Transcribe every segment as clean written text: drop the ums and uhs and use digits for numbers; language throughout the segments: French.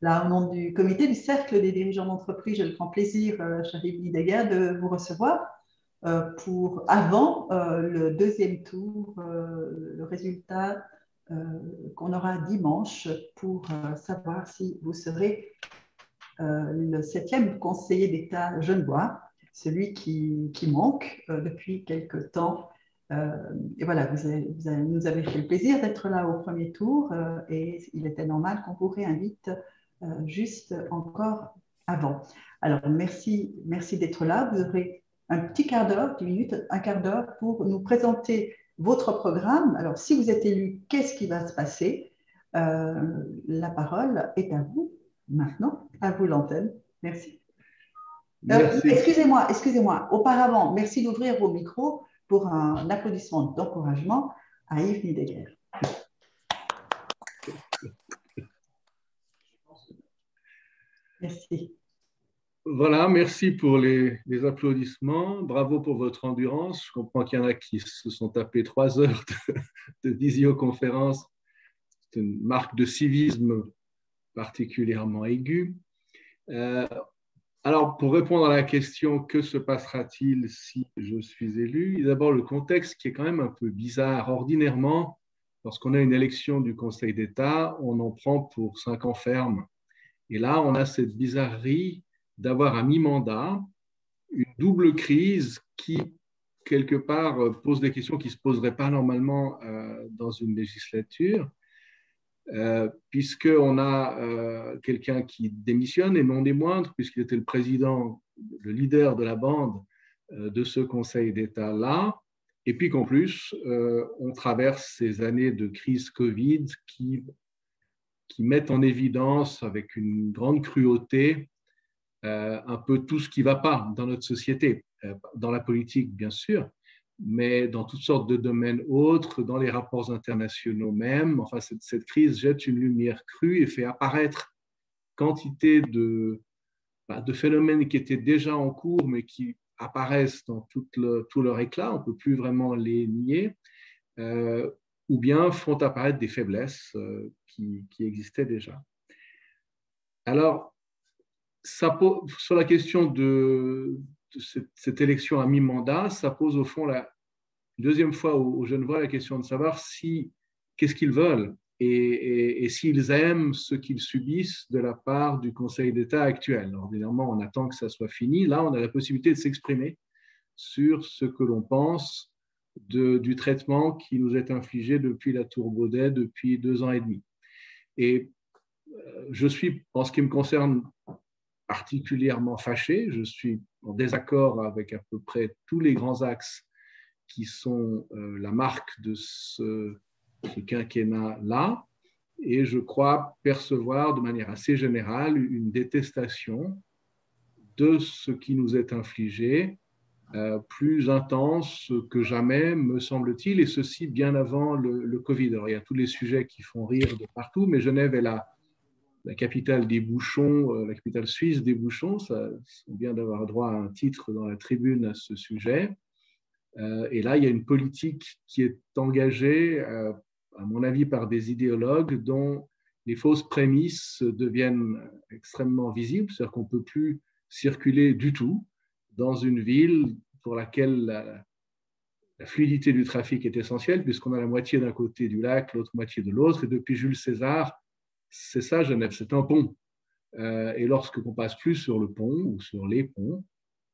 Là, au nom du comité du Cercle des dirigeants d'entreprise, j'ai le grand plaisir, Charif Guidega, de vous recevoir pour avant le deuxième tour, le résultat qu'on aura dimanche pour savoir si vous serez le septième conseiller d'État genevois, celui qui manque depuis quelque temps. Et voilà, nous avez fait le plaisir d'être là au premier tour et il était normal qu'on vous réinvite juste encore avant. Alors, merci d'être là. Vous aurez un petit quart d'heure, 10 minutes, un quart d'heure pour nous présenter votre programme. Alors, si vous êtes élu, qu'est-ce qui va se passer? La parole est à vous maintenant. À vous l'antenne. Merci. Merci. Excusez-moi. Auparavant, merci d'ouvrir vos micros pour un applaudissement d'encouragement à Yves Nideguer. Merci. Voilà, merci pour les applaudissements. Bravo pour votre endurance. Je comprends qu'il y en a qui se sont tapés 3 heures de visioconférence. C'est une marque de civisme particulièrement aiguë. Alors, pour répondre à la question « Que se passera-t-il si je suis élu ?» D'abord, le contexte qui est quand même un peu bizarre. Ordinairement, lorsqu'on a une élection du Conseil d'État, on en prend pour 5 ans ferme. Et là, on a cette bizarrerie d'avoir à mi-mandat une double crise qui, quelque part, pose des questions qui ne se poseraient pas normalement dans une législature. Puisqu'on a quelqu'un qui démissionne, et non des moindres, puisqu'il était le président, le leader de la bande de ce Conseil d'État-là, et puis qu'en plus, on traverse ces années de crise Covid qui mettent en évidence, avec une grande cruauté, un peu tout ce qui ne va pas dans notre société, dans la politique, bien sûr, mais dans toutes sortes de domaines autres, dans les rapports internationaux même. Enfin, cette crise jette une lumière crue et fait apparaître quantité de phénomènes qui étaient déjà en cours, mais qui apparaissent dans tout leur éclat, on ne peut plus vraiment les nier, ou bien font apparaître des faiblesses qui existaient déjà. Alors, sur la question de cette élection à mi-mandat, ça pose au fond la deuxième fois aux Genevois la question de savoir qu'est-ce qu'ils veulent et s'ils aiment ce qu'ils subissent de la part du Conseil d'État actuel. Ordinairement, on attend que ça soit fini. Là, on a la possibilité de s'exprimer sur ce que l'on pense du traitement qui nous est infligé depuis la Tour Baudet, depuis 2 ans et demi. Et je suis, en ce qui me concerne, particulièrement fâché. Je suis en désaccord avec à peu près tous les grands axes qui sont la marque de ce quinquennat-là. Et je crois percevoir de manière assez générale une détestation de ce qui nous est infligé, plus intense que jamais, me semble-t-il, et ceci bien avant le Covid. Alors, il y a tous les sujets qui font rire de partout, mais Genève est la capitale des bouchons, la capitale suisse des bouchons. On vient d'avoir droit à un titre dans la tribune à ce sujet. Et là, il y a une politique qui est engagée, à mon avis, par des idéologues dont les fausses prémices deviennent extrêmement visibles. C'est-à-dire qu'on ne peut plus circuler du tout dans une ville pour laquelle la fluidité du trafic est essentielle, puisqu'on a la moitié d'un côté du lac, l'autre moitié de l'autre. Et depuis Jules César, c'est ça, Genève, c'est un pont. Et lorsqu'on passe plus sur le pont ou sur les ponts,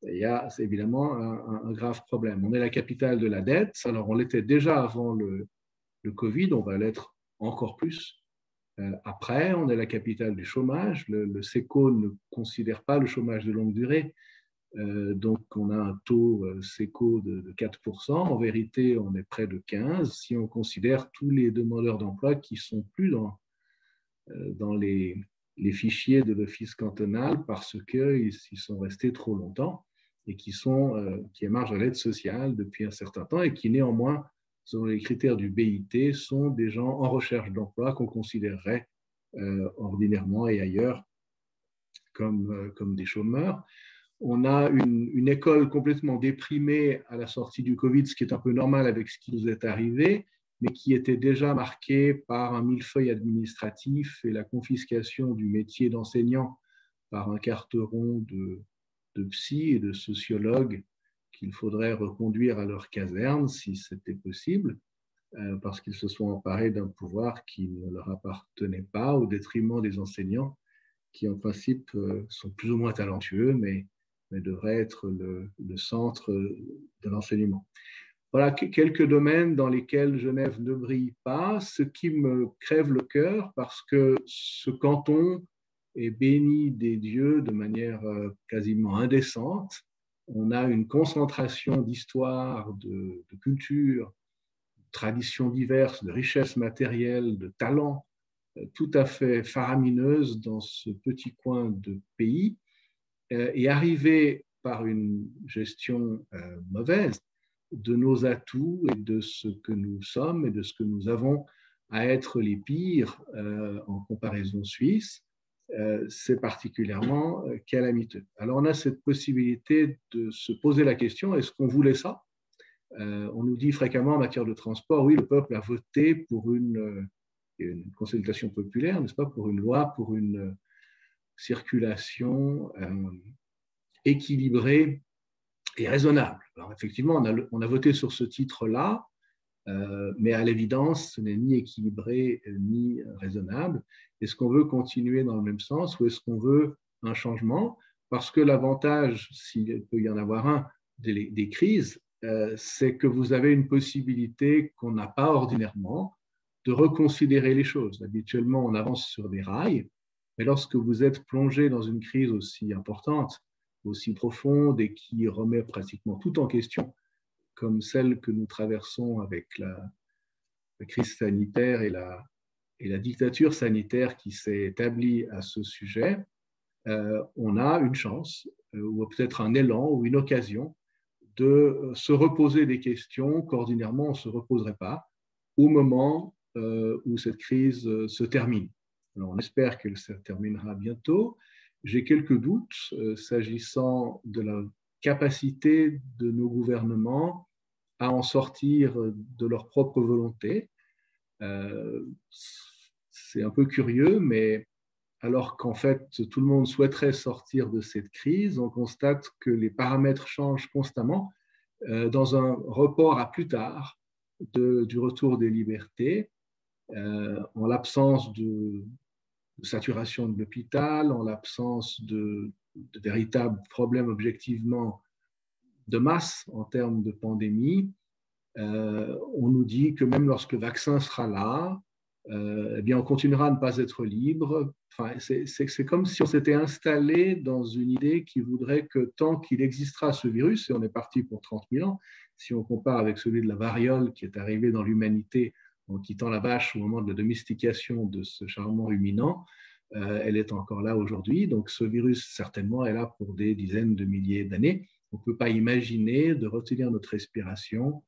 il y a évidemment un grave problème. On est la capitale de la dette, alors on l'était déjà avant le Covid, on va l'être encore plus après. On est la capitale du chômage, le SECO ne considère pas le chômage de longue durée, donc on a un taux SECO de 4%, en vérité on est près de 15% si on considère tous les demandeurs d'emploi qui ne sont plus dans les fichiers de l'office cantonal parce qu'ils sont restés trop longtemps et qui émargent à l'aide sociale depuis un certain temps et qui néanmoins, selon les critères du BIT, sont des gens en recherche d'emploi qu'on considérerait ordinairement et ailleurs comme des chômeurs. On a une école complètement déprimée à la sortie du Covid, ce qui est un peu normal avec ce qui nous est arrivé, mais qui était déjà marqué par un millefeuille administratif et la confiscation du métier d'enseignant par un carteron de psy et de sociologues qu'il faudrait reconduire à leur caserne si c'était possible, parce qu'ils se sont emparés d'un pouvoir qui ne leur appartenait pas au détriment des enseignants qui en principe sont plus ou moins talentueux, mais devraient être le centre de l'enseignement. Voilà quelques domaines dans lesquels Genève ne brille pas, ce qui me crève le cœur parce que ce canton est béni des dieux de manière quasiment indécente. On a une concentration d'histoire, de culture, de traditions diverses, de richesses matérielles, de talents tout à fait faramineuse dans ce petit coin de pays et arriver par une gestion mauvaise de nos atouts et de ce que nous sommes et de ce que nous avons à être les pires en comparaison suisse, c'est particulièrement calamiteux. Alors on a cette possibilité de se poser la question, est-ce qu'on voulait ça? On nous dit fréquemment en matière de transport, oui, le peuple a voté pour une consultation populaire, n'est-ce pas, pour une loi, pour une circulation équilibrée et raisonnable. Alors effectivement, on a voté sur ce titre-là, mais à l'évidence, ce n'est ni équilibré ni raisonnable. Est-ce qu'on veut continuer dans le même sens ou est-ce qu'on veut un changement? Parce que l'avantage, s'il peut y en avoir un, des crises, c'est que vous avez une possibilité qu'on n'a pas ordinairement de reconsidérer les choses. Habituellement, on avance sur des rails, mais lorsque vous êtes plongé dans une crise aussi importante, aussi profonde et qui remet pratiquement tout en question, comme celle que nous traversons avec la crise sanitaire et la dictature sanitaire qui s'est établie à ce sujet, on a une chance, ou peut-être un élan ou une occasion de se reposer des questions qu'ordinairement on ne se reposerait pas au moment où cette crise se termine. Alors, on espère qu'elle se terminera bientôt. J'ai quelques doutes s'agissant de la capacité de nos gouvernements à en sortir de leur propre volonté. C'est un peu curieux, mais alors qu'en fait tout le monde souhaiterait sortir de cette crise, on constate que les paramètres changent constamment dans un report à plus tard du retour des libertés, en l'absence de saturation de l'hôpital, en l'absence de véritables problèmes objectivement de masse en termes de pandémie. On nous dit que même lorsque le vaccin sera là, eh bien, on continuera à ne pas être libre. Enfin, c'est comme si on s'était installé dans une idée qui voudrait que tant qu'il existera ce virus, et on est parti pour 30 000 ans, si on compare avec celui de la variole qui est arrivé dans l'humanité en quittant la vache au moment de la domestication de ce charmant ruminant, elle est encore là aujourd'hui. Donc ce virus, certainement, est là pour des dizaines de milliers d'années. On ne peut pas imaginer de retenir notre respiration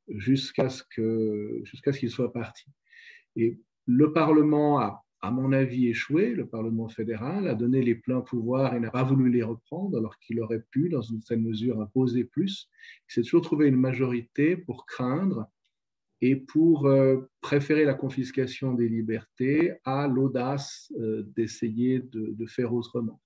jusqu'à ce qu'il soit parti. Et le Parlement a, à mon avis, échoué, le Parlement fédéral a donné les pleins pouvoirs et n'a pas voulu les reprendre alors qu'il aurait pu, dans une certaine mesure, imposer plus. Il s'est toujours trouvé une majorité pour craindre et pour préférer la confiscation des libertés à l'audace d'essayer de faire autrement.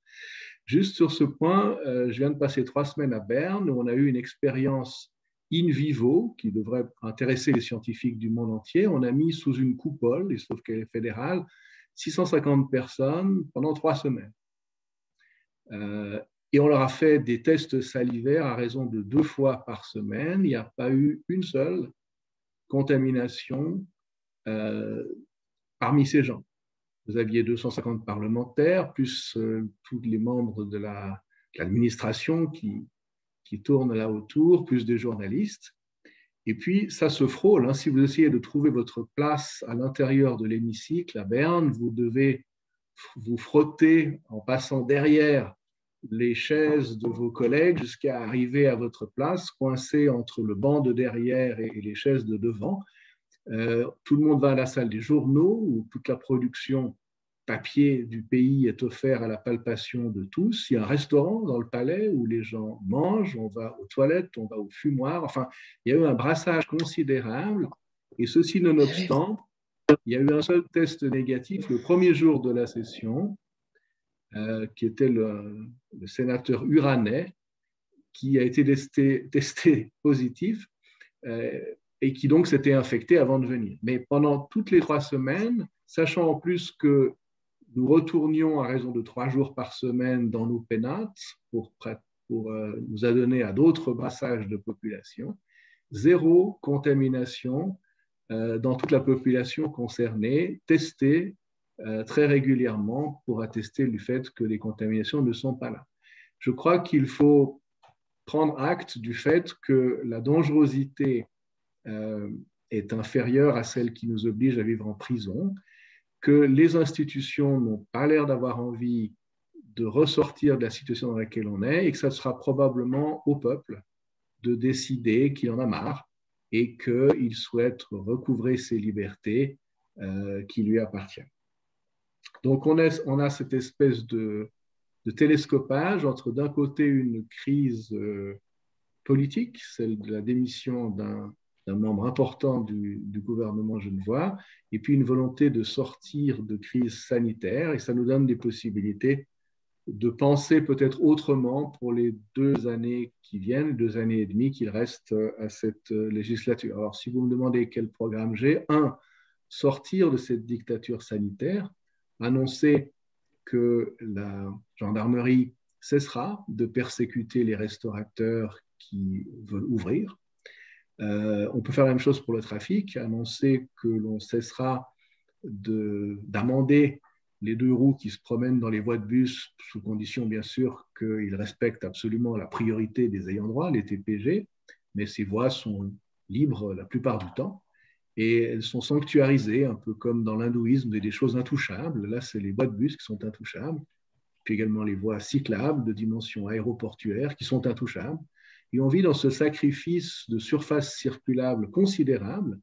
Juste sur ce point, je viens de passer 3 semaines à Berne où on a eu une expérience in vivo, qui devrait intéresser les scientifiques du monde entier. On a mis sous une coupole, il se trouve qu'elle est fédérale, 650 personnes pendant 3 semaines. Et on leur a fait des tests salivaires à raison de 2 fois par semaine. Il n'y a pas eu une seule contamination parmi ces gens. Vous aviez 250 parlementaires, plus tous les membres de l'administration qui tournent là autour, plus des journalistes. Et puis, ça se frôle. Hein. Si vous essayez de trouver votre place à l'intérieur de l'hémicycle à Berne, vous devez vous frotter en passant derrière les chaises de vos collègues jusqu'à arriver à votre place, coincé entre le banc de derrière et les chaises de devant. Tout le monde va à la salle des journaux où toute la production papier du pays est offert à la palpation de tous. Il y a un restaurant dans le palais où les gens mangent, on va aux toilettes, on va au fumoir. Enfin, il y a eu un brassage considérable Et ceci nonobstant, il y a eu un seul test négatif le premier jour de la session, qui était le sénateur Uranet, qui a été testé positif et qui donc s'était infecté avant de venir. Mais pendant toutes les 3 semaines, sachant en plus que nous retournions à raison de 3 jours par semaine dans nos pénates pour nous adonner à d'autres brassages de population, 0 contamination dans toute la population concernée, testée très régulièrement pour attester du fait que les contaminations ne sont pas là. Je crois qu'il faut prendre acte du fait que la dangerosité est inférieure à celle qui nous oblige à vivre en prison, que les institutions n'ont pas l'air d'avoir envie de ressortir de la situation dans laquelle on est et que ça sera probablement au peuple de décider qu'il en a marre et qu'il souhaite recouvrer ses libertés qui lui appartiennent. Donc on a cette espèce de télescopage entre d'un côté une crise politique, celle de la démission d'un membre important du gouvernement genevois, et puis une volonté de sortir de crise sanitaire, et ça nous donne des possibilités de penser peut-être autrement pour les 2 années qui viennent, 2 années et demie qu'il reste à cette législature. Alors, si vous me demandez quel programme j'ai, sortir de cette dictature sanitaire, annoncer que la gendarmerie cessera de persécuter les restaurateurs qui veulent ouvrir. On peut faire la même chose pour le trafic, annoncer que l'on cessera d'amender les 2 roues qui se promènent dans les voies de bus, sous condition bien sûr qu'ils respectent absolument la priorité des ayants droit, les TPG, mais ces voies sont libres la plupart du temps et elles sont sanctuarisées, un peu comme dans l'hindouisme, des choses intouchables. Là, c'est les voies de bus qui sont intouchables, puis également les voies cyclables de dimension aéroportuaire qui sont intouchables. Et on vit dans ce sacrifice de surface circulable considérable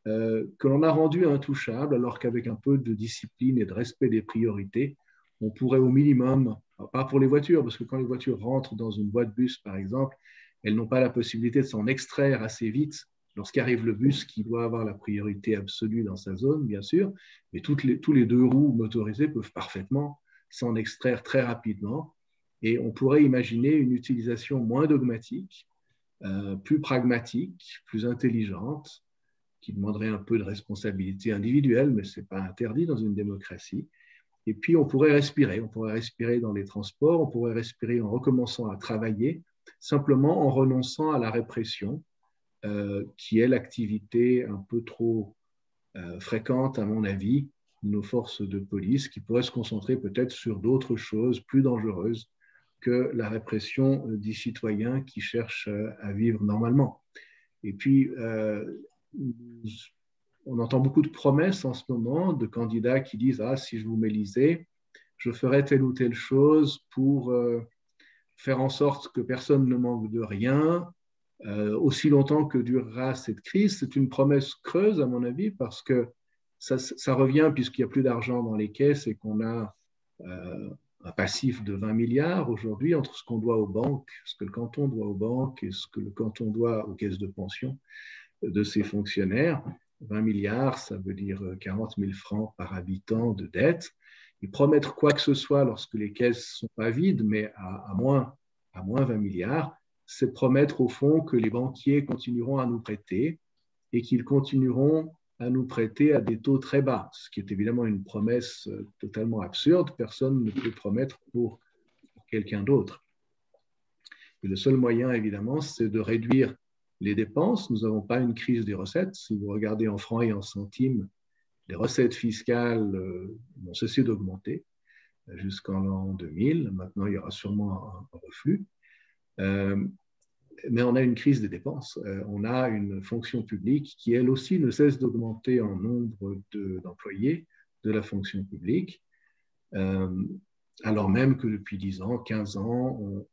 que l'on a rendu intouchable, alors qu'avec un peu de discipline et de respect des priorités, on pourrait au minimum, pas pour les voitures, parce que quand les voitures rentrent dans une voie de bus, par exemple, elles n'ont pas la possibilité de s'en extraire assez vite lorsqu'arrive le bus qui doit avoir la priorité absolue dans sa zone, bien sûr, mais tous les 2 roues motorisées peuvent parfaitement s'en extraire très rapidement. Et on pourrait imaginer une utilisation moins dogmatique, plus pragmatique, plus intelligente, qui demanderait un peu de responsabilité individuelle, mais ce n'est pas interdit dans une démocratie. Et puis, on pourrait respirer dans les transports, on pourrait respirer en recommençant à travailler, simplement en renonçant à la répression, qui est l'activité un peu trop fréquente, à mon avis, de nos forces de police, qui pourraient se concentrer peut-être sur d'autres choses plus dangereuses que la répression des citoyens qui cherchent à vivre normalement. Et puis, on entend beaucoup de promesses en ce moment de candidats qui disent « Ah, si je vous m'élisez, je ferai telle ou telle chose pour faire en sorte que personne ne manque de rien, aussi longtemps que durera cette crise. » C'est une promesse creuse, à mon avis, parce que ça revient puisqu'il n'y a plus d'argent dans les caisses et qu'on a un passif de 20 milliards aujourd'hui entre ce qu'on doit aux banques, ce que le canton doit aux banques et ce que le canton doit aux caisses de pension de ses fonctionnaires. 20 milliards, ça veut dire 40 000 francs par habitant de dette. Et promettre quoi que ce soit lorsque les caisses ne sont pas vides, mais à moins 20 milliards, c'est promettre au fond que les banquiers continueront à nous prêter et qu'ils continueront à nous prêter à des taux très bas, ce qui est évidemment une promesse totalement absurde. Personne ne peut promettre pour quelqu'un d'autre. Et le seul moyen, évidemment, c'est de réduire les dépenses. Nous n'avons pas une crise des recettes. Si vous regardez en francs et en centimes, les recettes fiscales n'ont cessé d'augmenter jusqu'en l'an 2000. Maintenant, il y aura sûrement un reflux. Mais on a une crise des dépenses. On a une fonction publique qui, elle aussi, ne cesse d'augmenter en nombre d'employés de la fonction publique, alors même que depuis 10 ans, 15 ans,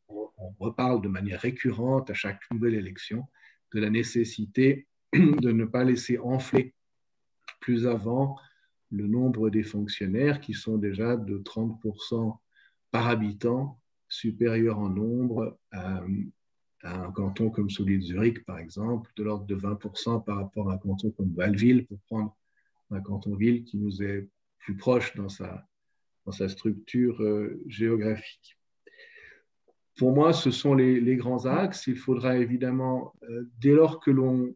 on reparle de manière récurrente à chaque nouvelle élection de la nécessité de ne pas laisser enfler plus avant le nombre des fonctionnaires qui sont déjà de 30% par habitant, supérieur en nombre à un canton comme celui de Zurich, par exemple, de l'ordre de 20% par rapport à un canton comme Val-Ville, pour prendre un canton-ville qui nous est plus proche dans sa structure géographique. Pour moi, ce sont les grands axes. Il faudra évidemment, dès lors que l'on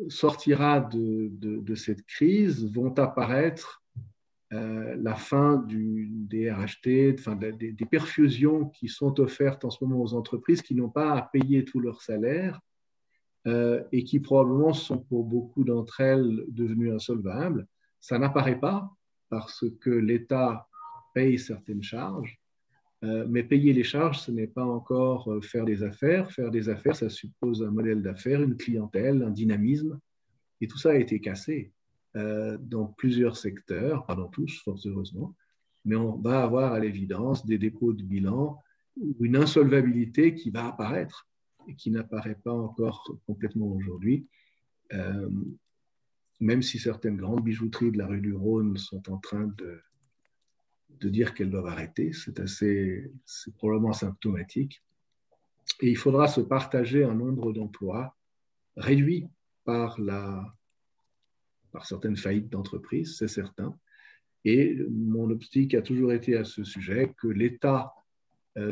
sortira de cette crise, vont apparaître la fin des RHT, enfin, des perfusions qui sont offertes en ce moment aux entreprises qui n'ont pas à payer tout leur salaire et qui probablement sont pour beaucoup d'entre elles devenues insolvables. Ça n'apparaît pas parce que l'État paye certaines charges, mais payer les charges, ce n'est pas encore faire des affaires. Faire des affaires, ça suppose un modèle d'affaires, une clientèle, un dynamisme, et tout ça a été cassé dans plusieurs secteurs, pas dans tous, fort heureusement, mais on va avoir à l'évidence des dépôts de bilan ou une insolvabilité qui va apparaître et qui n'apparaît pas encore complètement aujourd'hui, même si certaines grandes bijouteries de la rue du Rhône sont en train de dire qu'elles doivent arrêter. C'est probablement symptomatique. Et il faudra se partager un nombre d'emplois réduit par certaines faillites d'entreprises, c'est certain. Et mon optique a toujours été à ce sujet que l'État,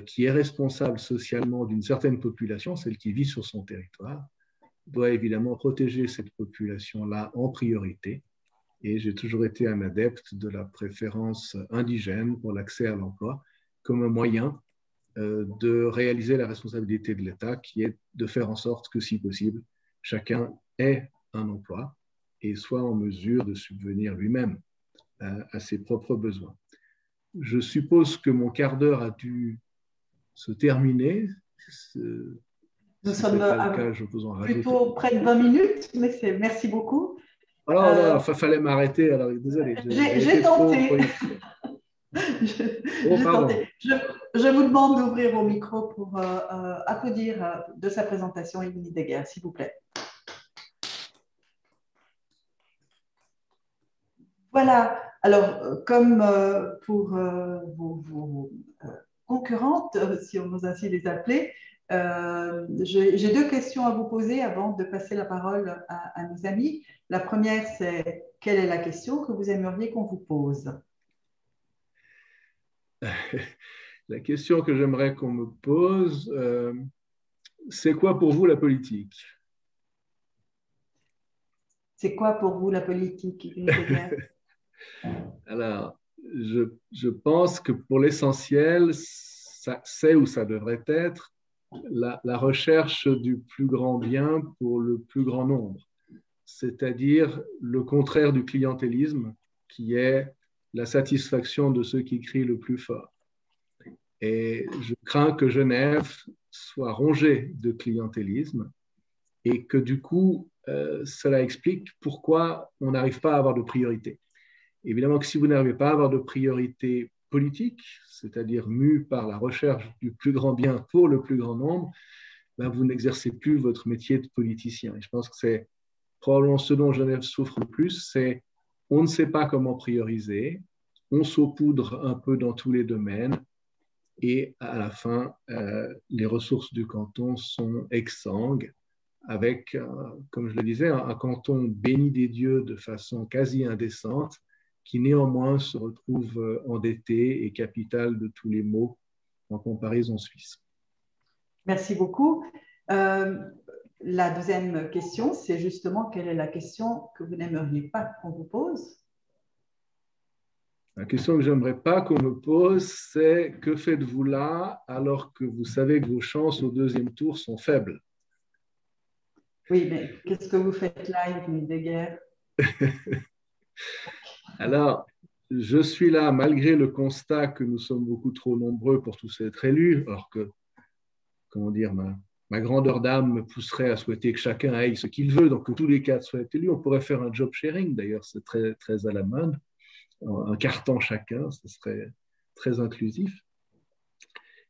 qui est responsable socialement d'une certaine population, celle qui vit sur son territoire, doit évidemment protéger cette population-là en priorité. Et j'ai toujours été un adepte de la préférence indigène pour l'accès à l'emploi comme un moyen de réaliser la responsabilité de l'État, qui est de faire en sorte que, si possible, chacun ait un emploi et soit en mesure de subvenir lui-même à ses propres besoins. Je suppose que mon quart d'heure a dû se terminer. Nous Si ce sommes n'est pas le cas, je vous en rajoute. plutôt près de 20 minutes, mais merci beaucoup. Alors, non, il fallait m'arrêter. Alors, désolé, J'ai tenté. Oh, pardon. Je vous demande d'ouvrir vos micros pour applaudir de sa présentation Émilie Deguerre, s'il vous plaît. Voilà. Alors, comme pour vos concurrentes, si on ose ainsi les appeler, j'ai deux questions à vous poser avant de passer la parole à nos amis. La première, c'est quelle est la question que vous aimeriez qu'on vous pose? La question que j'aimerais qu'on me pose, c'est quoi pour vous la politique? C'est quoi pour vous la politique? Alors, je pense que pour l'essentiel, c'est ou ça devrait être la recherche du plus grand bien pour le plus grand nombre, c'est-à-dire le contraire du clientélisme, qui est la satisfaction de ceux qui crient le plus fort. Et je crains que Genève soit rongée de clientélisme et que du coup, cela explique pourquoi on n'arrive pas à avoir de priorité. Évidemment que si vous n'arrivez pas à avoir de priorité politique, c'est-à-dire mue par la recherche du plus grand bien pour le plus grand nombre, ben vous n'exercez plus votre métier de politicien. Et je pense que c'est probablement ce dont Genève souffre le plus, c'est on ne sait pas comment prioriser, on saupoudre un peu dans tous les domaines, et à la fin, les ressources du canton sont exsangues, avec, comme je le disais, un canton béni des dieux de façon quasi indécente, qui néanmoins se retrouve endetté et capital de tous les maux en comparaison suisse. Merci beaucoup. La deuxième question, c'est justement quelle est la question que vous n'aimeriez pas qu'on vous pose? La question que je n'aimerais pas qu'on me pose, c'est que faites-vous là alors que vous savez que vos chances au deuxième tour sont faibles? Oui, mais qu'est-ce que vous faites là, Émilie Deguerre? Alors, je suis là malgré le constat que nous sommes beaucoup trop nombreux pour tous être élus, alors que, comment dire, ma grandeur d'âme me pousserait à souhaiter que chacun aille ce qu'il veut, donc que tous les quatre soient élus. On pourrait faire un job sharing, d'ailleurs, c'est très, très à la mode. Un carton chacun, ce serait très inclusif.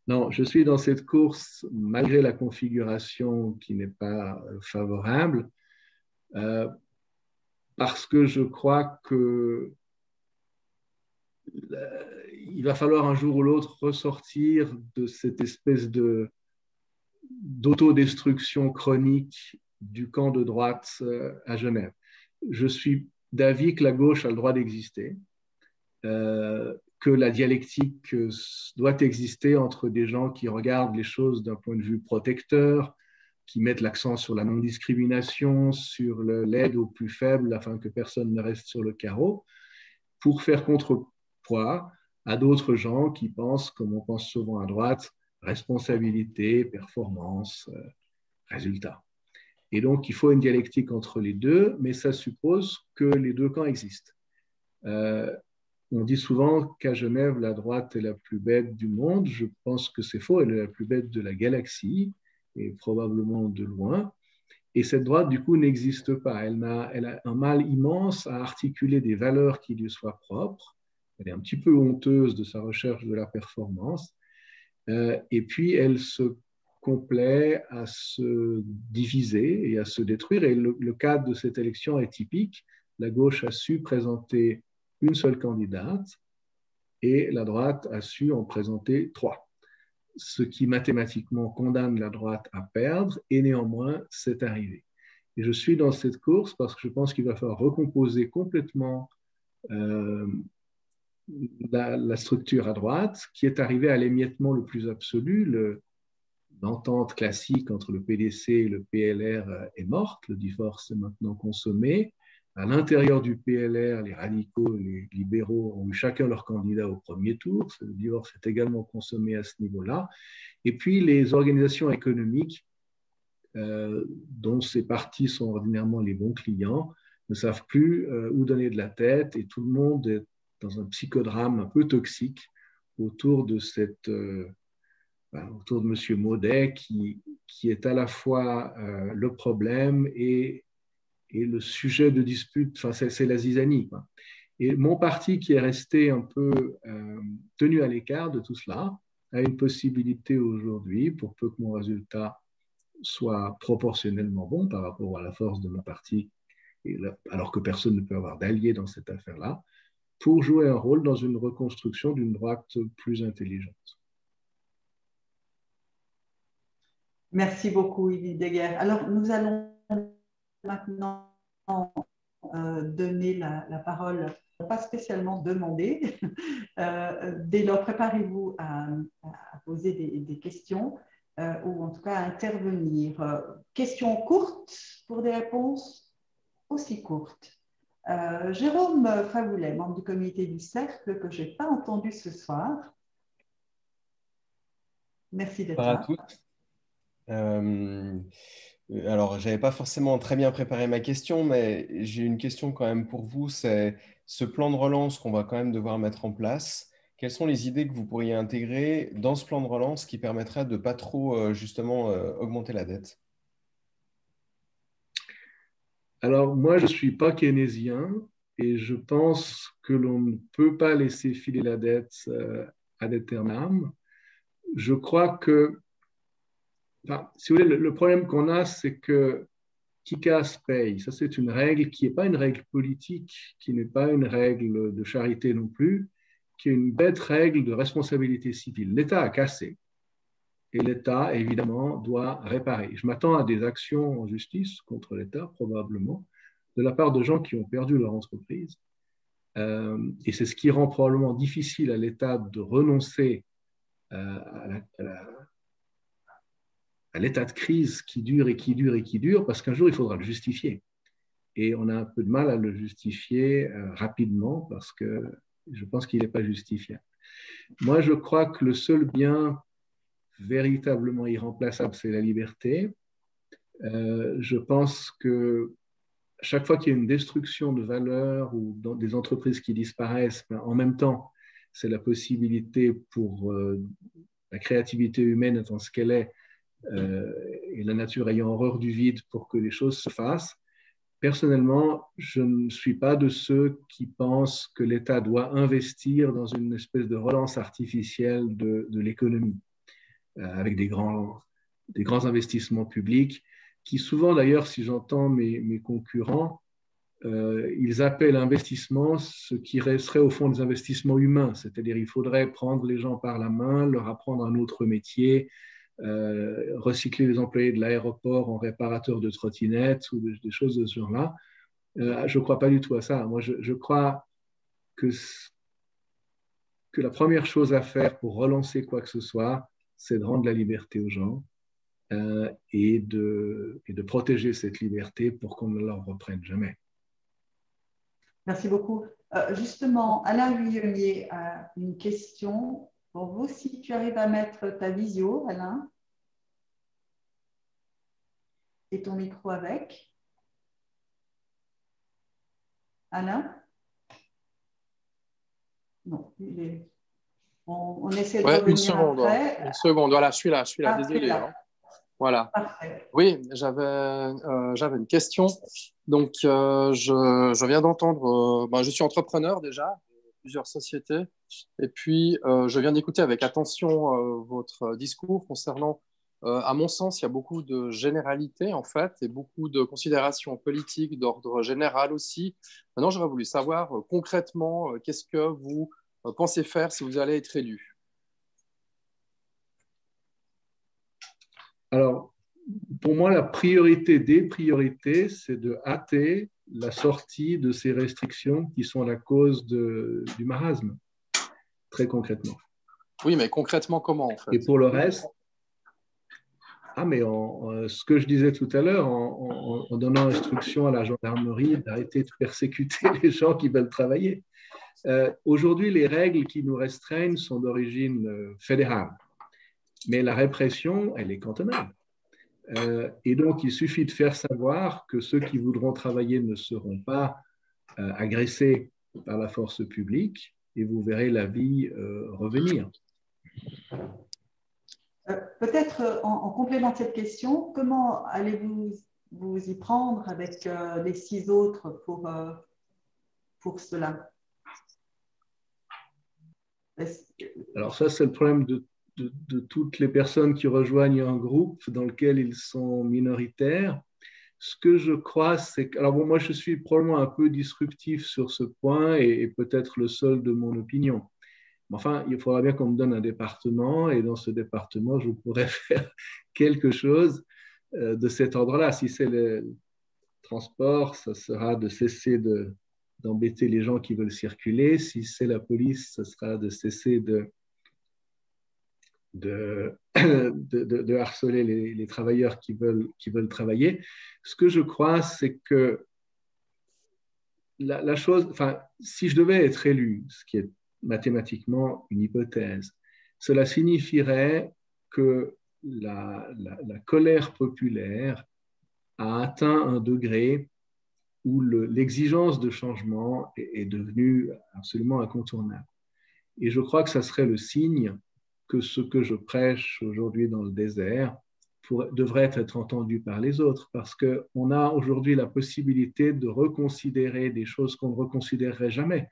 Non, je suis dans cette course malgré la configuration qui n'est pas favorable, parce que je crois que il va falloir un jour ou l'autre ressortir de cette espèce de d'autodestruction chronique du camp de droite à Genève. Je suis d'avis que la gauche a le droit d'exister, que la dialectique doit exister entre des gens qui regardent les choses d'un point de vue protecteur, qui mettent l'accent sur la non-discrimination, sur l'aide aux plus faibles afin que personne ne reste sur le carreau, pour faire contrepoids à d'autres gens qui pensent, comme on pense souvent à droite, responsabilité, performance, résultat. Et donc, il faut une dialectique entre les deux, mais ça suppose que les deux camps existent. On dit souvent qu'à Genève, la droite est la plus bête du monde. Je pense que c'est faux, elle est la plus bête de la galaxie, et probablement de loin. Et cette droite, du coup, n'existe pas. Elle a un mal immense à articuler des valeurs qui lui soient propres. Elle est un petit peu honteuse de sa recherche de la performance. Et puis, elle se complaît à se diviser et à se détruire. Et le cadre de cette élection est typique. La gauche a su présenter une seule candidate et la droite a su en présenter 3. Ce qui mathématiquement condamne la droite à perdre, et néanmoins, c'est arrivé. Et je suis dans cette course parce que je pense qu'il va falloir recomposer complètement la structure à droite, qui est arrivée à l'émiettement le plus absolu. L'entente classique entre le PDC et le PLR est morte, le divorce est maintenant consommé. À l'intérieur du PLR, les radicaux et les libéraux ont eu chacun leur candidat au premier tour. Le divorce est également consommé à ce niveau-là. Et puis, les organisations économiques, dont ces partis sont ordinairement les bons clients, ne savent plus où donner de la tête, et tout le monde est dans un psychodrame un peu toxique autour de autour de M. Maudet, qui est à la fois le problème et le sujet de dispute. Enfin, c'est la zizanie, quoi. Et mon parti, qui est resté un peu tenu à l'écart de tout cela, a une possibilité aujourd'hui, pour peu que mon résultat soit proportionnellement bon par rapport à la force de mon parti, alors que personne ne peut avoir d'allié dans cette affaire-là, pour jouer un rôle dans une reconstruction d'une droite plus intelligente. Merci beaucoup, Yves Deguerre. Alors, nous allons maintenant donner la parole, pas spécialement demander. Dès lors, préparez-vous à poser des questions ou en tout cas à intervenir. Questions courtes pour des réponses aussi courtes. Jérôme Favoulet, membre du comité du cercle, que je n'ai pas entendu ce soir. Merci d'être là. Alors, je n'avais pas forcément très bien préparé ma question, mais j'ai une question quand même pour vous. C'est ce plan de relance qu'on va quand même devoir mettre en place. Quelles sont les idées que vous pourriez intégrer dans ce plan de relance qui permettrait de ne pas trop, justement, augmenter la dette? Alors, moi, je ne suis pas keynésien et je pense que l'on ne peut pas laisser filer la dette ad aeternam. Je crois que, enfin, si vous voulez, le problème qu'on a, c'est que qui casse paye. Ça, c'est une règle qui n'est pas une règle politique, qui n'est pas une règle de charité non plus, qui est une bête règle de responsabilité civile. L'État a cassé et l'État, évidemment, doit réparer. Je m'attends à des actions en justice contre l'État, probablement, de la part de gens qui ont perdu leur entreprise. Et c'est ce qui rend probablement difficile à l'État de renoncer à l'état de crise qui dure et qui dure et qui dure, parce qu'un jour, il faudra le justifier. Et on a un peu de mal à le justifier rapidement, parce que je pense qu'il n'est pas justifiable. Moi, je crois que le seul bien véritablement irremplaçable, c'est la liberté. Je pense que chaque fois qu'il y a une destruction de valeurs ou dans des entreprises qui disparaissent, en même temps, c'est la possibilité pour la créativité humaine étant ce qu'elle est, et la nature ayant horreur du vide pour que les choses se fassent. Personnellement, je ne suis pas de ceux qui pensent que l'État doit investir dans une espèce de relance artificielle de l'économie, avec des grands investissements publics, qui souvent d'ailleurs, si j'entends mes concurrents, ils appellent investissement ce qui serait au fond des investissements humains, c'est-à-dire il faudrait prendre les gens par la main, leur apprendre un autre métier, recycler les employés de l'aéroport en réparateurs de trottinettes ou des choses de ce genre-là. Je ne crois pas du tout à ça. Moi, je crois que la première chose à faire pour relancer quoi que ce soit, c'est de rendre la liberté aux gens et de protéger cette liberté pour qu'on ne leur reprenne jamais. Merci beaucoup. Justement, Alain Huillonnier a une question pour vous. Si tu arrives à mettre ta visio, Alain, et ton micro avec. Alain? Non, on essaie de revenir après. Une seconde, voilà, je suis là, désolé. Là. Hein. Voilà. Parfait. Oui, j'avais une question. Donc, je viens d'entendre, je suis entrepreneur déjà, plusieurs sociétés, et puis je viens d'écouter avec attention votre discours concernant, à mon sens, il y a beaucoup de généralités en fait, et beaucoup de considérations politiques d'ordre général aussi. Maintenant, j'aurais voulu savoir concrètement, qu'est-ce que vous pensez faire si vous allez être élu? Alors, pour moi, la priorité des priorités, c'est de hâter la sortie de ces restrictions qui sont la cause du marasme, très concrètement. Oui, mais concrètement, comment en fait? Et pour le reste, mais ce que je disais tout à l'heure, en donnant instruction à la gendarmerie d'arrêter de persécuter les gens qui veulent travailler. Aujourd'hui, les règles qui nous restreignent sont d'origine fédérale, mais la répression, elle est cantonale. Et donc, il suffit de faire savoir que ceux qui voudront travailler ne seront pas agressés par la force publique et vous verrez la vie revenir. Peut-être en complément de cette question, comment allez-vous vous y prendre avec les 6 autres pour cela? Alors ça, c'est le problème de toutes les personnes qui rejoignent un groupe dans lequel ils sont minoritaires. Ce que je crois, c'est que… Alors bon, moi, je suis probablement un peu disruptif sur ce point et peut-être le seul de mon opinion. Enfin, il faudra bien qu'on me donne un département et dans ce département, je pourrais faire quelque chose de cet ordre-là. Si c'est le transport, ça sera de cesser d'embêter les gens qui veulent circuler. Si c'est la police, ce sera de cesser de harceler les travailleurs qui veulent travailler. Ce que je crois, c'est que la chose, enfin, si je devais être élu, ce qui est mathématiquement une hypothèse, cela signifierait que la colère populaire a atteint un degré où l'exigence de changement est devenue absolument incontournable. Et je crois que ça serait le signe que ce que je prêche aujourd'hui dans le désert devrait être entendu par les autres, parce qu'on a aujourd'hui la possibilité de reconsidérer des choses qu'on ne reconsidérerait jamais.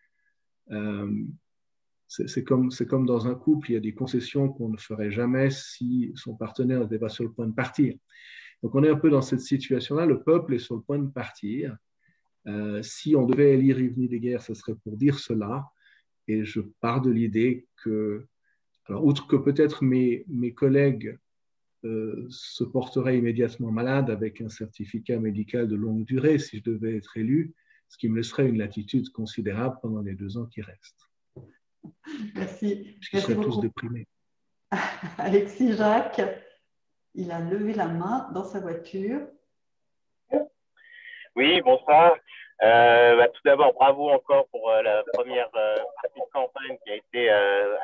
C'est comme dans un couple, il y a des concessions qu'on ne ferait jamais si son partenaire n'était pas sur le point de partir. Donc on est un peu dans cette situation-là, le peuple est sur le point de partir. Si on devait élire Yves Nidegger, ce serait pour dire cela, et je pars de l'idée que, alors outre que peut-être mes collègues se porteraient immédiatement malades avec un certificat médical de longue durée si je devais être élu, ce qui me laisserait une latitude considérable pendant les 2 ans qui restent. Merci. Ils seraient tous déprimés. Alexis Jacques, il a levé la main dans sa voiture. Oui, bonsoir. Tout d'abord, bravo encore pour la première partie de campagne qui a été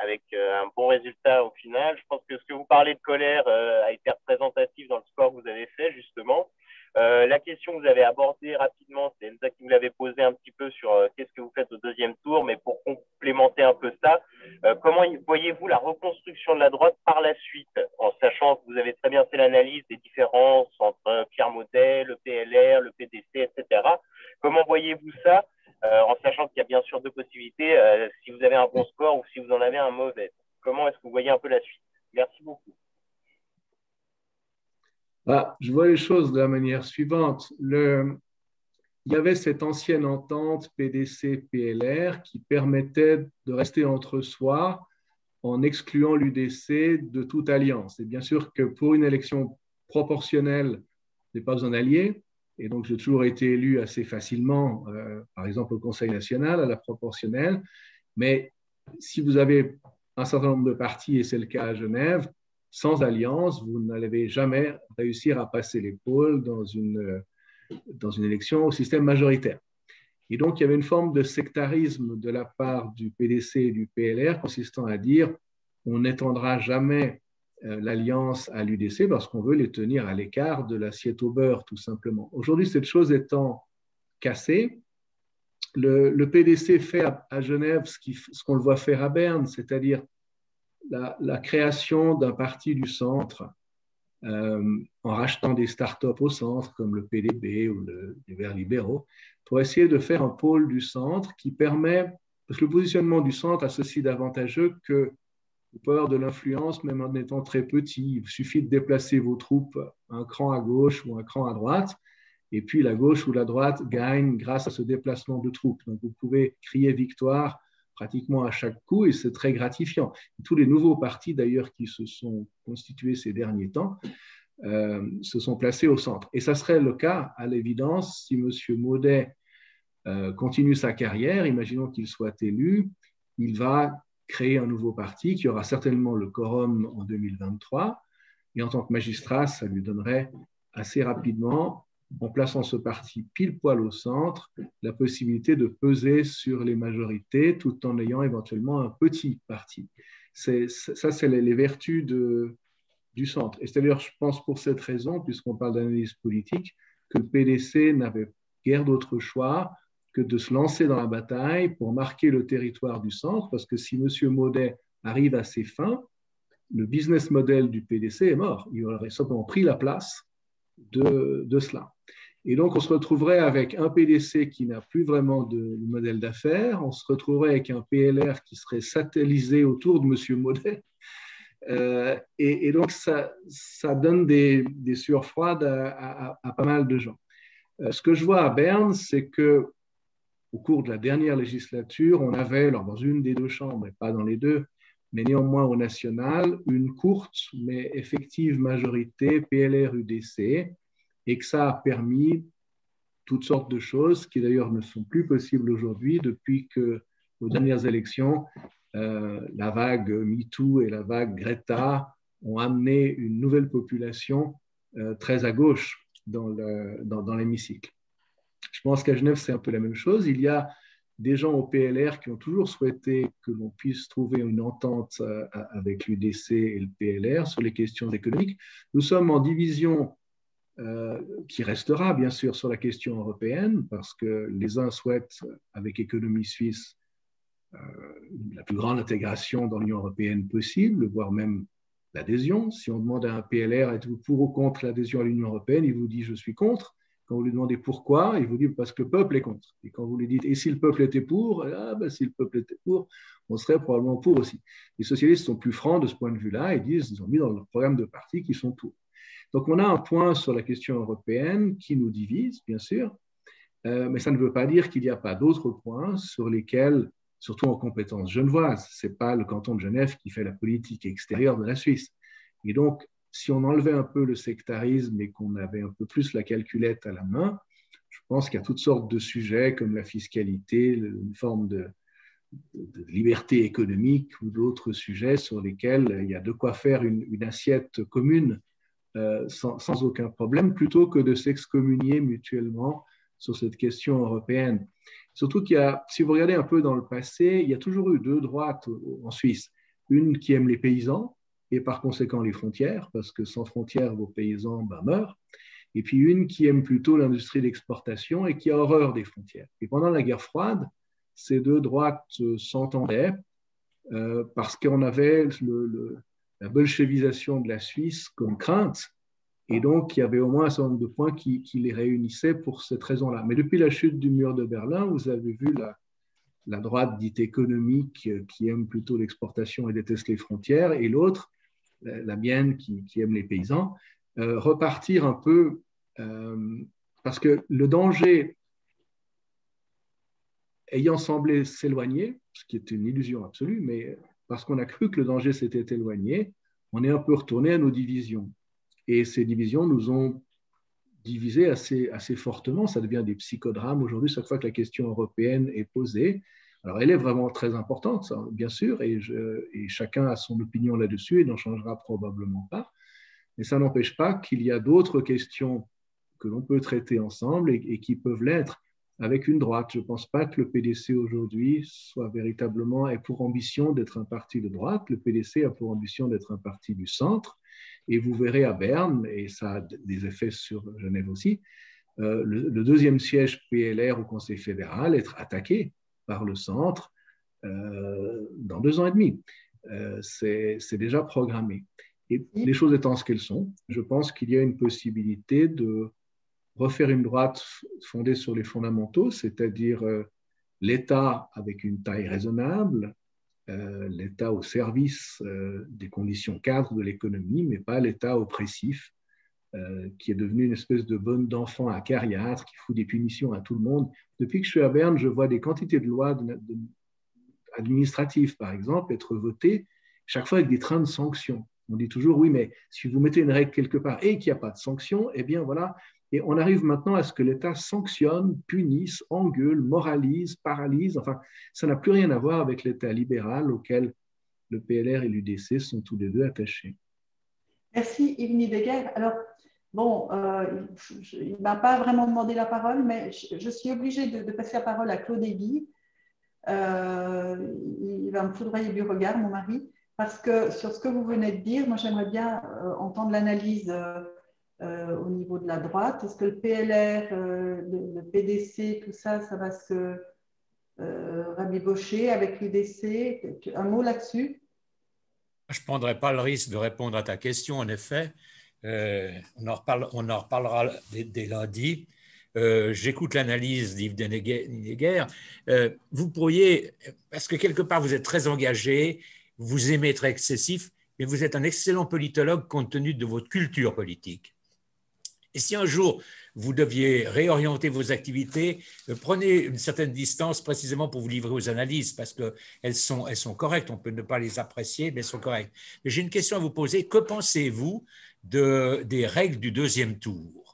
avec un bon résultat au final. Je pense que ce que vous parlez de colère a été représentatif dans le score que vous avez fait, justement. La question que vous avez abordée rapidement, c'est Elsa qui vous l'avait posée un petit peu sur qu'est-ce que vous faites au 2e tour, mais pour complémenter un peu ça, comment voyez-vous la reconstruction de la droite par la suite, en sachant que vous avez très bien fait l'analyse des différences entre Pierre Maudet, le PLR, le PDC, etc. Comment voyez-vous ça, en sachant qu'il y a bien sûr 2 possibilités, si vous avez un bon score ou si vous en avez un mauvais? Comment est-ce que vous voyez un peu la suite? Merci beaucoup. Je vois les choses de la manière suivante. Il y avait cette ancienne entente PDC-PLR qui permettait de rester entre soi en excluant l'UDC de toute alliance. Et bien sûr que pour une élection proportionnelle, ce n'est pas besoin d'alliés. Et donc, j'ai toujours été élu assez facilement, par exemple au Conseil national, à la proportionnelle. Mais si vous avez un certain nombre de partis, et c'est le cas à Genève, sans alliance, vous n'allez jamais réussir à passer l'épaule dans une élection au système majoritaire. Et donc, il y avait une forme de sectarisme de la part du PDC et du PLR consistant à dire on n'étendra jamais l'alliance à l'UDC parce qu'on veut les tenir à l'écart de l'assiette au beurre, tout simplement. Aujourd'hui, cette chose étant cassée, le PDC fait à Genève ce qu'on le voit faire à Berne, c'est-à-dire la création d'un parti du centre en rachetant des startups au centre, comme le PDB ou les Verts libéraux, pour essayer de faire un pôle du centre qui permet, parce que le positionnement du centre a ceci d'avantageux que vous pouvez avoir de l'influence même en étant très petit. Il suffit de déplacer vos troupes un cran à gauche ou un cran à droite, et puis la gauche ou la droite gagne grâce à ce déplacement de troupes. Donc vous pouvez crier victoire pratiquement à chaque coup et c'est très gratifiant. Et tous les nouveaux partis d'ailleurs qui se sont constitués ces derniers temps se sont placés au centre. Et ça serait le cas à l'évidence si M. Maudet continue sa carrière, imaginons qu'il soit élu, il va créer un nouveau parti qui aura certainement le quorum en 2023 et en tant que magistrat, ça lui donnerait assez rapidement, en plaçant ce parti pile poil au centre, la possibilité de peser sur les majorités tout en ayant éventuellement un petit parti. Ça, c'est les vertus du centre. Et c'est d'ailleurs, je pense, pour cette raison, puisqu'on parle d'analyse politique, que le PDC n'avait guère d'autre choix que de se lancer dans la bataille pour marquer le territoire du centre, parce que si M. Maudet arrive à ses fins, le business model du PDC est mort. Il aurait simplement pris la place de cela. Et donc, on se retrouverait avec un PDC qui n'a plus vraiment de modèle d'affaires, on se retrouverait avec un PLR qui serait satellisé autour de M. Maudet. Et donc, ça donne des sueurs froides à pas mal de gens. Ce que je vois à Berne, c'est que au cours de la dernière législature, on avait, alors dans une des deux chambres, et pas dans les deux, mais néanmoins au national, une courte mais effective majorité PLR-UDC, et que ça a permis toutes sortes de choses qui d'ailleurs ne sont plus possibles aujourd'hui depuis que, aux dernières élections, la vague MeToo et la vague Greta ont amené une nouvelle population très à gauche dans l'hémicycle. Je pense qu'à Genève, c'est un peu la même chose. Il y a des gens au PLR qui ont toujours souhaité que l'on puisse trouver une entente avec l'UDC et le PLR sur les questions économiques. Nous sommes en division qui restera bien sûr sur la question européenne, parce que les uns souhaitent, avec Économie Suisse, la plus grande intégration dans l'Union européenne possible, voire même l'adhésion. Si on demande à un PLR, êtes-vous pour ou contre l'adhésion à l'Union européenne, il vous dit je suis contre. Quand vous lui demandez pourquoi, il vous dit parce que le peuple est contre. Et quand vous lui dites et si le peuple était pour, si le peuple était pour, on serait probablement pour aussi. Les socialistes sont plus francs de ce point de vue-là, ils ont mis dans leur programme de parti qu'ils sont pour. Donc, on a un point sur la question européenne qui nous divise, bien sûr, mais ça ne veut pas dire qu'il n'y a pas d'autres points sur lesquels, surtout en compétences genevoises, ce n'est pas le canton de Genève qui fait la politique extérieure de la Suisse. Et donc, si on enlevait un peu le sectarisme et qu'on avait un peu plus la calculette à la main, je pense qu'il y a toutes sortes de sujets comme la fiscalité, une forme de liberté économique ou d'autres sujets sur lesquels il y a de quoi faire une assiette commune sans aucun problème, plutôt que de s'excommunier mutuellement sur cette question européenne. Surtout qu'il y a, si vous regardez un peu dans le passé, il y a toujours eu deux droites en Suisse. Une qui aime les paysans et par conséquent les frontières, parce que sans frontières, vos paysans meurent. Et puis une qui aime plutôt l'industrie d'exportation et qui a horreur des frontières. Et pendant la guerre froide, ces deux droites s'entendaient parce qu'on avait la bolchevisation de la Suisse comme crainte, et donc il y avait au moins un certain nombre de points qui les réunissaient pour cette raison-là. Mais depuis la chute du mur de Berlin, vous avez vu la droite dite économique qui aime plutôt l'exportation et déteste les frontières, et l'autre, la mienne, qui aime les paysans, repartir un peu, parce que le danger ayant semblé s'éloigner, ce qui est une illusion absolue, mais parce qu'on a cru que le danger s'était éloigné, on est un peu retourné à nos divisions. Et ces divisions nous ont divisés assez fortement. Ça devient des psychodrames aujourd'hui, chaque fois que la question européenne est posée. Alors, elle est vraiment très importante, ça, bien sûr, et chacun a son opinion là-dessus et n'en changera probablement pas. Mais ça n'empêche pas qu'il y a d'autres questions que l'on peut traiter ensemble et qui peuvent l'être avec une droite. Je ne pense pas que le PDC aujourd'hui soit véritablement, ait pour ambition d'être un parti de droite. Le PDC a pour ambition d'être un parti du centre. Et vous verrez à Berne, et ça a des effets sur Genève aussi, le deuxième siège PLR au Conseil fédéral être attaqué par le centre dans 2 ans et demi. C'est déjà programmé. Et les choses étant ce qu'elles sont, je pense qu'il y a une possibilité de refaire une droite fondée sur les fondamentaux, c'est-à-dire l'État avec une taille raisonnable, l'État au service des conditions cadres de l'économie, mais pas l'État oppressif qui est devenu une espèce de bonne d'enfant acariâtre qui fout des punitions à tout le monde. Depuis que je suis à Berne, je vois des quantités de lois administratives, par exemple, être votées chaque fois avec des trains de sanctions. On dit toujours, oui, mais si vous mettez une règle quelque part et qu'il n'y a pas de sanctions, eh bien voilà. Et on arrive maintenant à ce que l'État sanctionne, punisse, engueule, moralise, paralyse. Enfin, ça n'a plus rien à voir avec l'État libéral auquel le PLR et l'UDC sont tous les deux attachés. Merci Yves Nideguer. Alors, bon, il ne m'a pas vraiment demandé la parole, mais je suis obligée de passer la parole à Claude Aiguille. Il va me foudroyer du regard, mon mari, parce que sur ce que vous venez de dire, moi j'aimerais bien entendre l'analyse au niveau de la droite. Est-ce que le PLR, le PDC, tout ça, ça va se rabibocher avec l'UDC? Un mot là-dessus? Je ne prendrai pas le risque de répondre à ta question, en effet. On en reparlera dès lundi. J'écoute l'analyse d'Yves Nideguer. Vous pourriez, parce que quelque part vous êtes très engagé, vous aimez être excessif, mais vous êtes un excellent politologue compte tenu de votre culture politique. Et si un jour vous deviez réorienter vos activités, prenez une certaine distance précisément pour vous livrer aux analyses, parce qu'elles sont correctes, on peut ne pas les apprécier, mais elles sont correctes. Mais j'ai une question à vous poser. Que pensez-vous des règles du 2e tour ?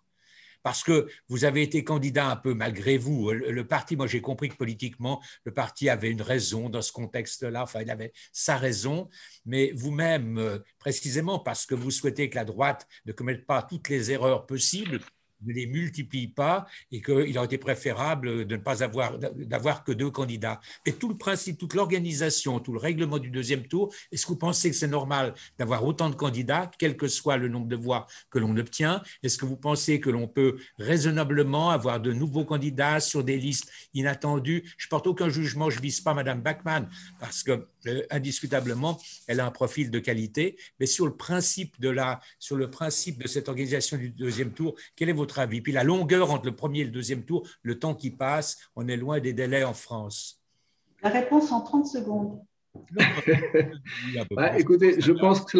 Parce que vous avez été candidat un peu malgré vous. Le parti, moi j'ai compris que politiquement, le parti avait une raison dans ce contexte-là, enfin il avait sa raison, mais vous-même, précisément parce que vous souhaitez que la droite ne commette pas toutes les erreurs possibles, ne les multiplie pas et qu'il aurait été préférable de ne pas d'avoir que 2 candidats. Et tout le principe, toute l'organisation, tout le règlement du 2e tour, est-ce que vous pensez que c'est normal d'avoir autant de candidats, quel que soit le nombre de voix que l'on obtient? Est-ce que vous pensez que l'on peut raisonnablement avoir de nouveaux candidats sur des listes inattendues? Je ne porte aucun jugement, je ne vise pas Mme Bachmann, parce que indiscutablement, elle a un profil de qualité, mais sur le principe de cette organisation du 2e tour, quel est votre avis? Puis la longueur entre le 1er et le 2e tour, le temps qui passe, on est loin des délais en France. La réponse en 30 secondes. Écoutez, je pense que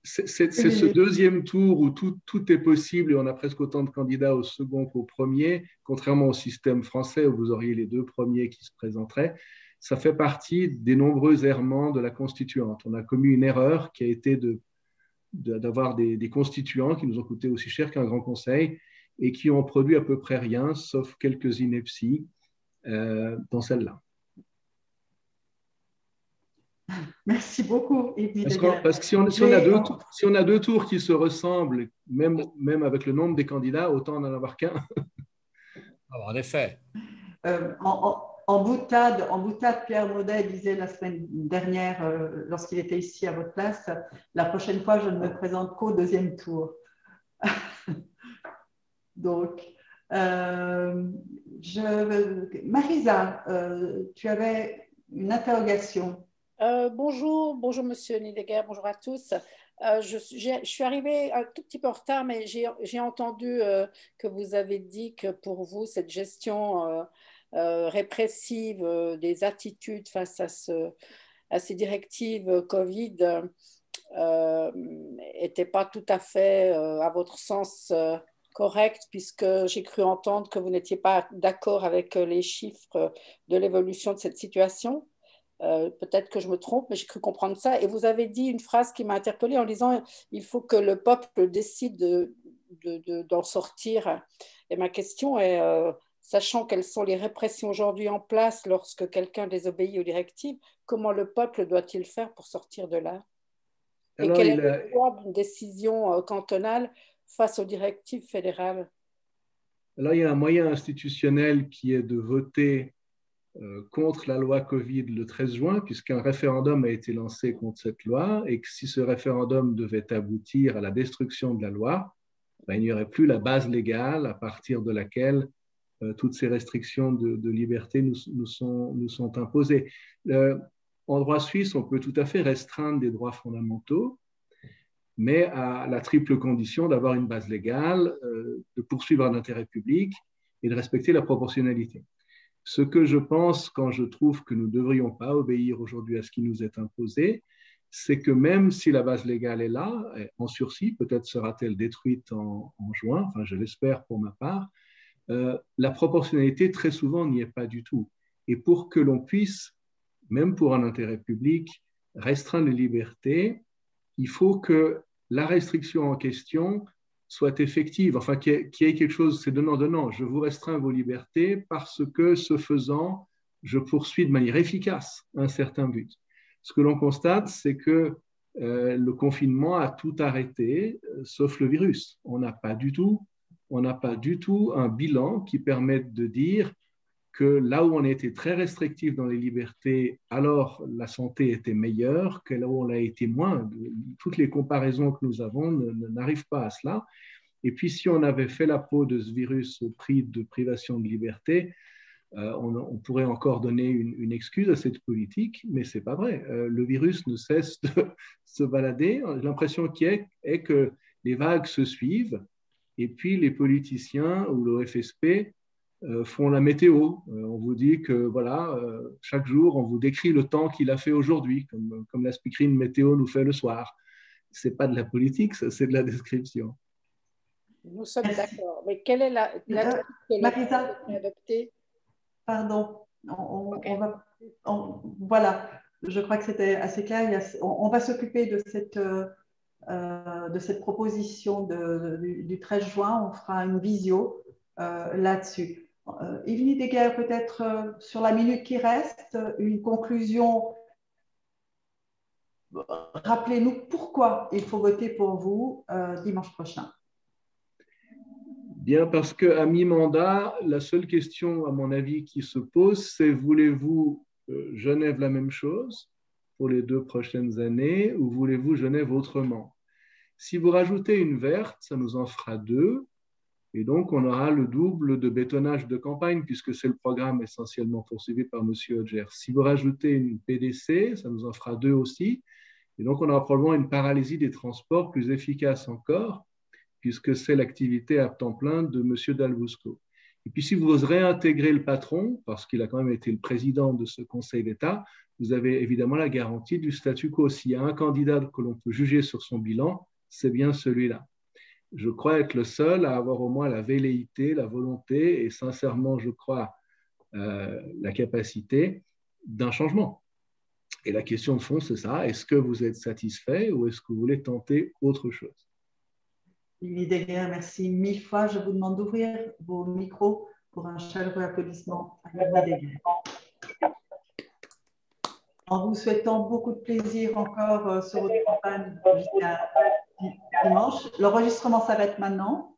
c'est ce 2e tour où tout est possible et on a presque autant de candidats au second qu'au premier, contrairement au système français où vous auriez les 2 premiers qui se présenteraient. Ça fait partie des nombreux errements de la constituante. On a commis une erreur qui a été d'avoir des constituants qui nous ont coûté aussi cher qu'un grand conseil et qui ont produit à peu près rien, sauf quelques inepties dans celle-là. Merci beaucoup. Parce que si on a 2 tours qui se ressemblent, même avec le nombre des candidats, autant n'en avoir qu'un. En effet. En boutade, Pierre Maudet disait la semaine dernière, lorsqu'il était ici à votre place, la prochaine fois, je ne me présente qu'au 2e tour. Donc, Marisa, tu avais une interrogation. Bonjour Monsieur Nideguer, bonjour à tous. Je suis arrivée un tout petit peu en retard, mais j'ai entendu que vous avez dit que pour vous, cette gestion répressive des attitudes face à ces directives Covid n'était pas tout à fait, à votre sens, correcte, puisque j'ai cru entendre que vous n'étiez pas d'accord avec les chiffres de l'évolution de cette situation. Peut-être que je me trompe, mais j'ai cru comprendre ça. Et vous avez dit une phrase qui m'a interpellée en disant il faut que le peuple décide d'en sortir. Et ma question est, sachant quelles sont les répressions aujourd'hui en place lorsque quelqu'un désobéit aux directives, comment le peuple doit-il faire pour sortir de là? Et Alors, quel est le poids d'une décision cantonale face aux directives fédérales? Alors, il y a un moyen institutionnel qui est de voter contre la loi Covid le 13 juin, puisqu'un référendum a été lancé contre cette loi, et que si ce référendum devait aboutir à la destruction de la loi, ben, il n'y aurait plus la base légale à partir de laquelle toutes ces restrictions de liberté nous sont imposées. En droit suisse, on peut tout à fait restreindre des droits fondamentaux, mais à la triple condition d'avoir une base légale, de poursuivre un intérêt public et de respecter la proportionnalité. Ce que je pense quand je trouve que nous ne devrions pas obéir aujourd'hui à ce qui nous est imposé, c'est que même si la base légale est là, en sursis, peut-être sera-t-elle détruite en juin, enfin je l'espère pour ma part, la proportionnalité très souvent n'y est pas du tout. Et pour que l'on puisse, même pour un intérêt public, restreindre les libertés, il faut que la restriction en question soit effective, enfin qu'il y ait quelque chose, c'est donnant-donnant. Je vous restreins vos libertés parce que, ce faisant, je poursuis de manière efficace un certain but. Ce que l'on constate, c'est que le confinement a tout arrêté, sauf le virus. On n'a pas du tout un bilan qui permette de dire que là où on était très restrictif dans les libertés, alors la santé était meilleure, que là où on l'a été moins. Toutes les comparaisons que nous avons n'arrivent pas à cela. Et puis, si on avait fait la peau de ce virus au prix de privation de liberté, on pourrait encore donner une excuse à cette politique, mais ce n'est pas vrai. Le virus ne cesse de se balader. L'impression qu'il y a est que les vagues se suivent, et puis les politiciens ou le FSP font la météo. On vous dit que voilà, chaque jour, on vous décrit le temps qu'il a fait aujourd'hui, comme la speakerine météo nous fait le soir. Ce n'est pas de la politique, c'est de la description. Nous sommes d'accord. Mais quelle est la Marisa, adoptée? Pardon, voilà, je crois que c'était assez clair. On va s'occuper de cette proposition du 13 juin. On fera une visio là-dessus. Yves Nideguer, peut-être sur la minute qui reste, une conclusion. Rappelez-nous pourquoi il faut voter pour vous dimanche prochain. Bien, parce qu'à mi-mandat, la seule question, à mon avis, qui se pose, c'est voulez-vous Genève la même chose pour les 2 prochaines années ou voulez-vous Genève autrement? Si vous rajoutez une verte, ça nous en fera 2. Et donc, on aura le double de bétonnage de campagne, puisque c'est le programme essentiellement poursuivi par M. Hodger. Si vous rajoutez une PDC, ça nous en fera 2 aussi. Et donc, on aura probablement une paralysie des transports plus efficace encore, puisque c'est l'activité à temps plein de M. Dalvousco. Et puis, si vous réintégrez le patron, parce qu'il a quand même été le président de ce Conseil d'État, vous avez évidemment la garantie du statu quo. S'il y a un candidat que l'on peut juger sur son bilan, c'est bien celui-là. Je crois être le seul à avoir au moins la velléité, la volonté et sincèrement, je crois, la capacité d'un changement. Et la question de fond, c'est ça. Est-ce que vous êtes satisfait ou est-ce que vous voulez tenter autre chose? Nideguer, merci 1000 fois. Je vous demande d'ouvrir vos micros pour un chaleureux applaudissement à Nideguer. En vous souhaitant beaucoup de plaisir encore sur votre campagne jusqu'à dimanche. L'enregistrement s'arrête maintenant.